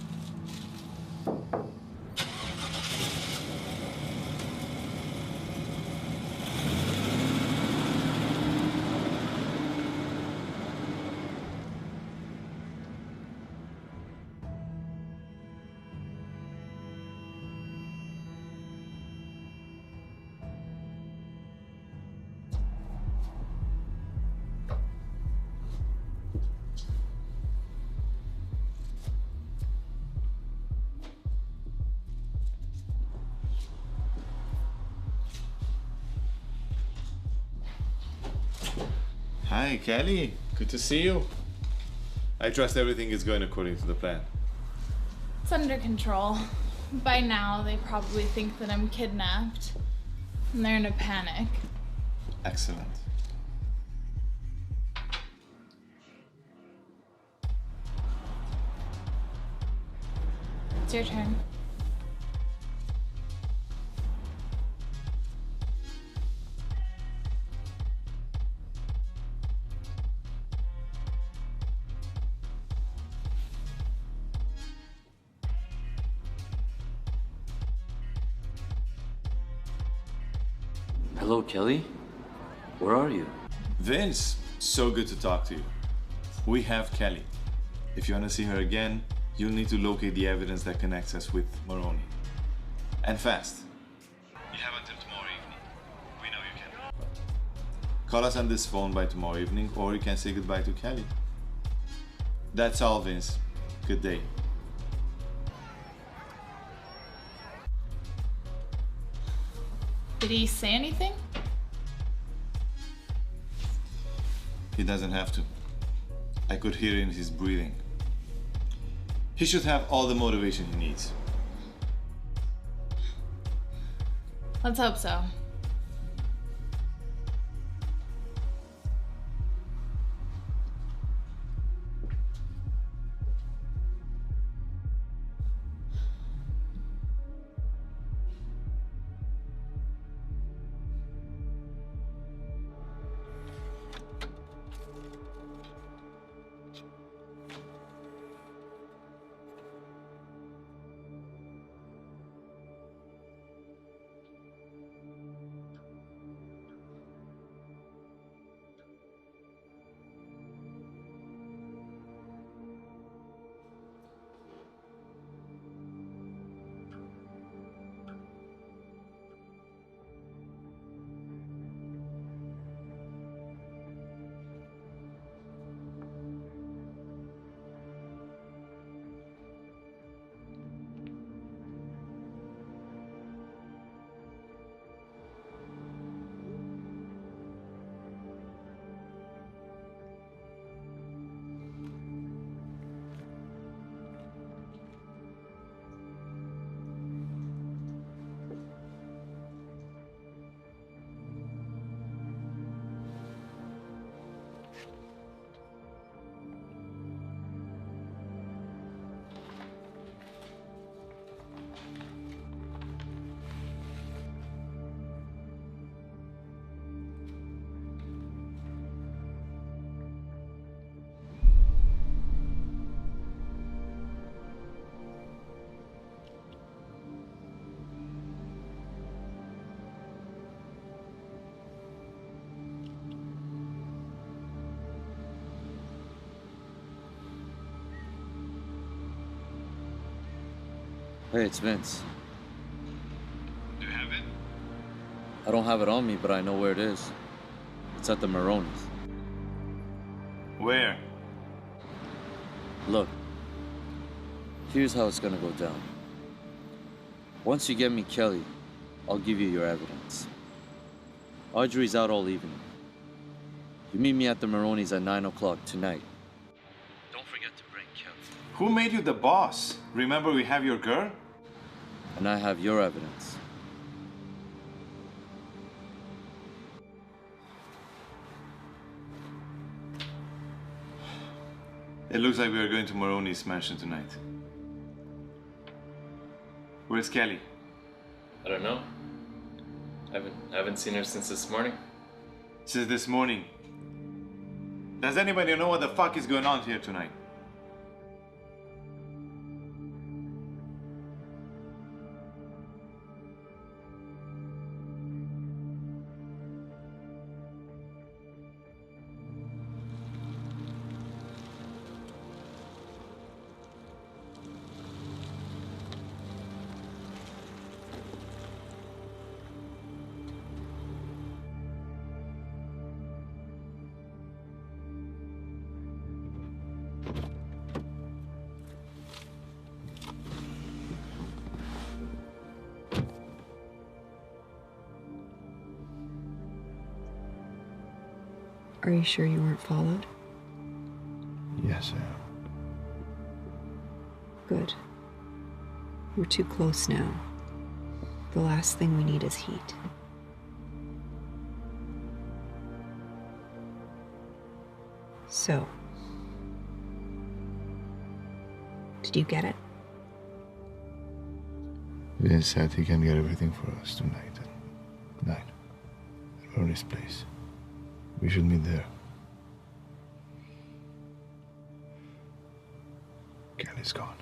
Hi, Kelly. Good to see you. I trust everything is going according to the plan. It's under control. By now, they probably think that I'm kidnapped. And they're in a panic. Excellent. It's your turn. Hello, Kelly. Where are you? Vince, so good to talk to you. We have Kelly. If you want to see her again, you'll need to locate the evidence that connects us with Maroney. And fast. You have until tomorrow evening. We know you can. Call us on this phone by tomorrow evening, or you can say goodbye to Kelly. That's all, Vince. Good day. Did he say anything? He doesn't have to. I could hear it in his breathing. He should have all the motivation he needs. Let's hope so. Hey, it's Vince. Do you have it? I don't have it on me, but I know where it is. It's at the Maroney's. Where? Look, here's how it's gonna go down. Once you get me Kelly, I'll give you your evidence. Audrey's out all evening. You meet me at the Maroney's at 9 o'clock tonight. Don't forget to bring Kelly. Who made you the boss? Remember we have your girl? And I have your evidence. It looks like we are going to Maroney's mansion tonight. Where's Kelly? I don't know. I haven't seen her since this morning. Since this morning. Does anybody know what the fuck is going on here tonight? Are you sure you weren't followed? Yes, I am. Good. We're too close now. The last thing we need is heat. So, did you get it? Vince said he can get everything for us tonight at 9 at Ronnie's place. We should meet there. Kelly's gone.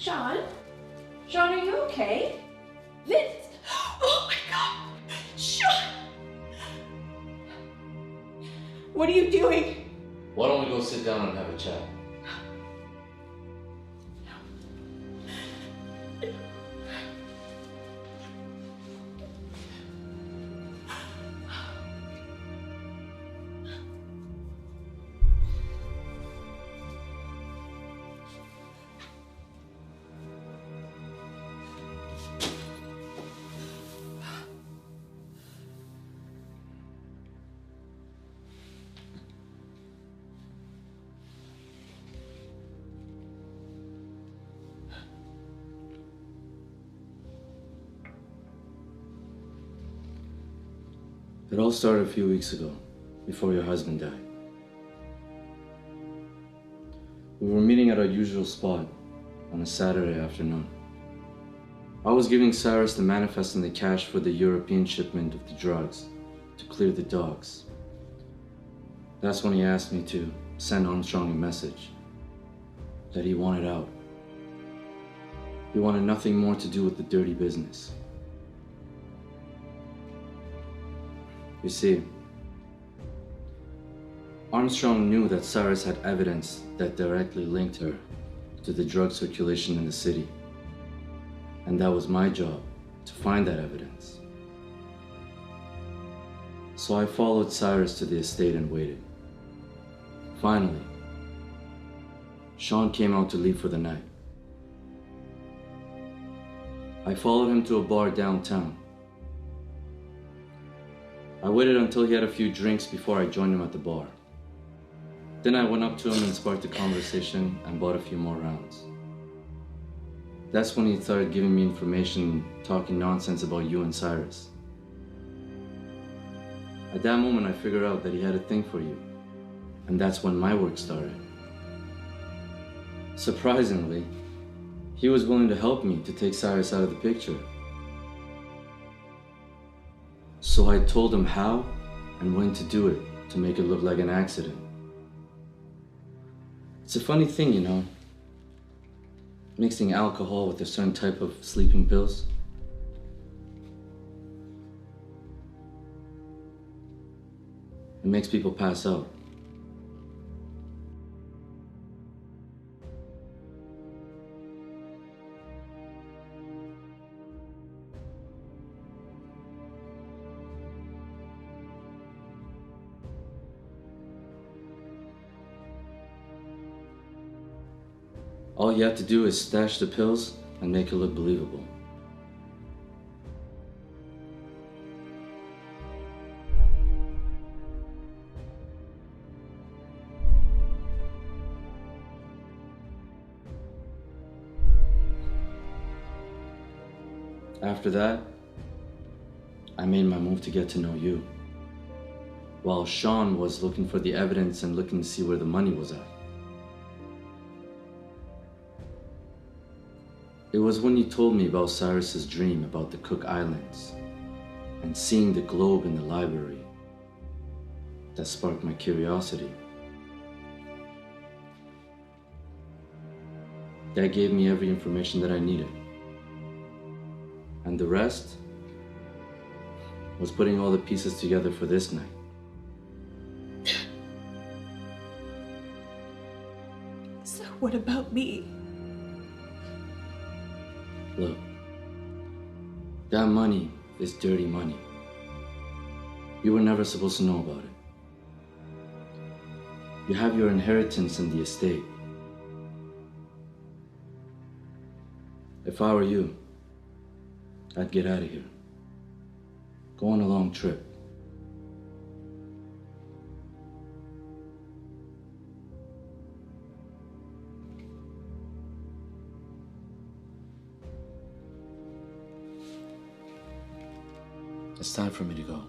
Sean? Sean, are you okay? Vince! Oh my God! Sean! What are you doing? Why don't we go sit down and have a chat? It all started a few weeks ago, before your husband died. We were meeting at our usual spot on a Saturday afternoon. I was giving Cyrus the manifest and the cash for the European shipment of the drugs to clear the dogs. That's when he asked me to send Armstrong a message that he wanted out. He wanted nothing more to do with the dirty business. You see, Armstrong knew that Cyrus had evidence that directly linked her to the drug circulation in the city. And that was my job, to find that evidence. So I followed Cyrus to the estate and waited. Finally, Sean came out to leave for the night. I followed him to a bar downtown. I waited until he had a few drinks before I joined him at the bar. Then I went up to him and sparked a conversation and bought a few more rounds. That's when he started giving me information, talking nonsense about you and Cyrus. At that moment, I figured out that he had a thing for you, and that's when my work started. Surprisingly, he was willing to help me to take Cyrus out of the picture. So I told him how and when to do it to make it look like an accident. It's a funny thing, you know, mixing alcohol with a certain type of sleeping pills. It makes people pass out. All you have to do is stash the pills and make it look believable. After that, I made my move to get to know you, while Sean was looking for the evidence and looking to see where the money was at. It was when you told me about Cyrus's dream about the Cook Islands and seeing the globe in the library that sparked my curiosity. That gave me every information that I needed. And the rest was putting all the pieces together for this night. So what about me? Look, that money is dirty money. You were never supposed to know about it. You have your inheritance in the estate. If I were you, I'd get out of here. Go on a long trip. It's time for me to go.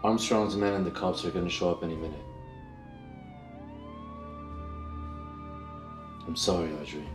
Armstrong's men and the cops are gonna show up any minute. I'm sorry, Audrey.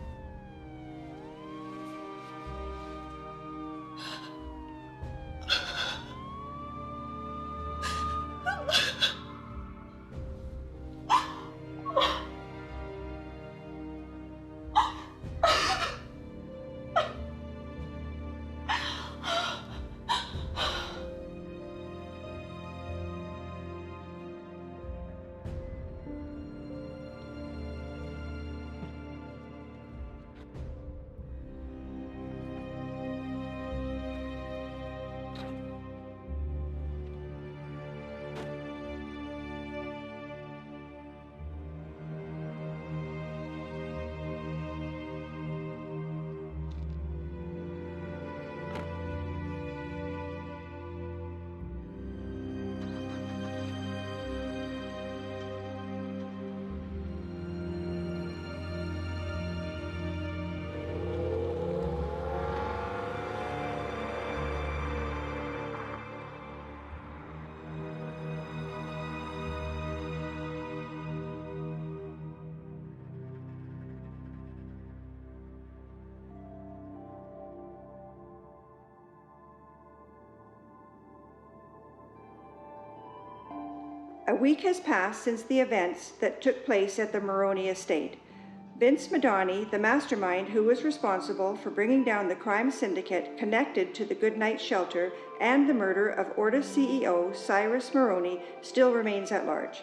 A week has passed since the events that took place at the Maroney estate. Vince Madani, the mastermind who was responsible for bringing down the crime syndicate connected to the Goodnight Shelter and the murder of Ortis CEO Cyrus Maroney, still remains at large.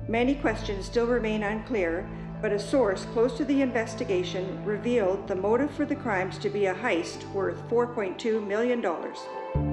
Many questions still remain unclear, but a source close to the investigation revealed the motive for the crimes to be a heist worth $4.2 million.